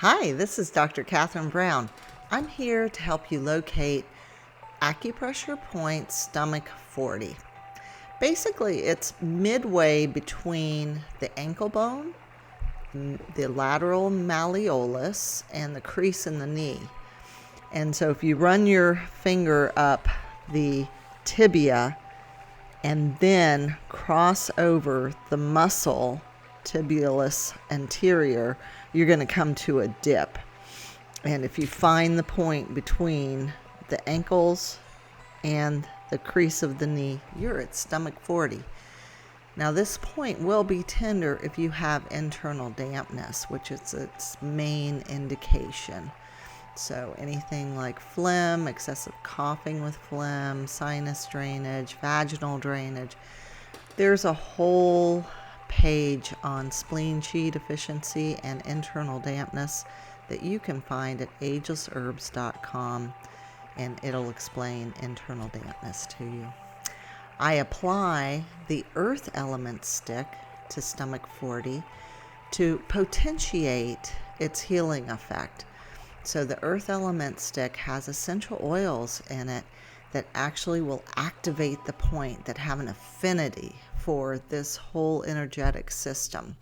Hi, this is Dr. Catherine Brown. I'm here to help you locate Acupressure Point Stomach 40. Basically, it's midway between the ankle bone, the lateral malleolus, and the crease in the knee. And so if you run your finger up the tibia and then cross over the muscle tibialis anterior, you're going to come to a dip. And if you find the point between the ankles and the crease of the knee, you're at stomach 40. Now this point will be tender if you have internal dampness, which is its main indication. So anything like phlegm, excessive coughing with phlegm, sinus drainage, vaginal drainage. There's a whole page on spleen qi deficiency and internal dampness that you can find at agelessherbs.com, and it'll explain internal dampness to you. I apply the earth element stick to stomach 40 to potentiate its healing effect. So the earth element stick has essential oils in it that actually will activate the point, that have an affinity for this whole energetic system,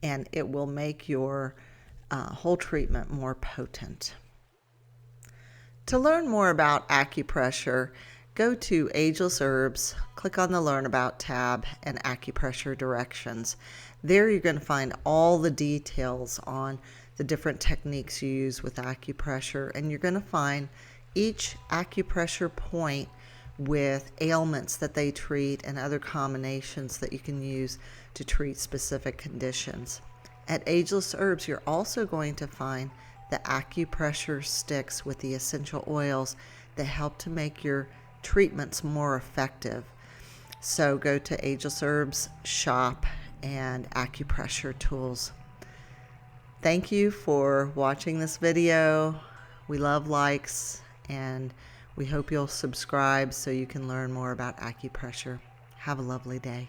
and it will make your whole treatment more potent. To learn more about acupressure, go to Ageless Herbs, click on the Learn About tab, and Acupressure Directions. There you're going to find all the details on the different techniques you use with acupressure, and you're going to find each acupressure point with ailments that they treat and other combinations that you can use to treat specific conditions. At Ageless Herbs, you're also going to find the acupressure sticks with the essential oils that help to make your treatments more effective. So go to Ageless Herbs shop and acupressure tools. Thank you for watching this video. We love likes, and we hope you'll subscribe so you can learn more about acupressure. Have a lovely day.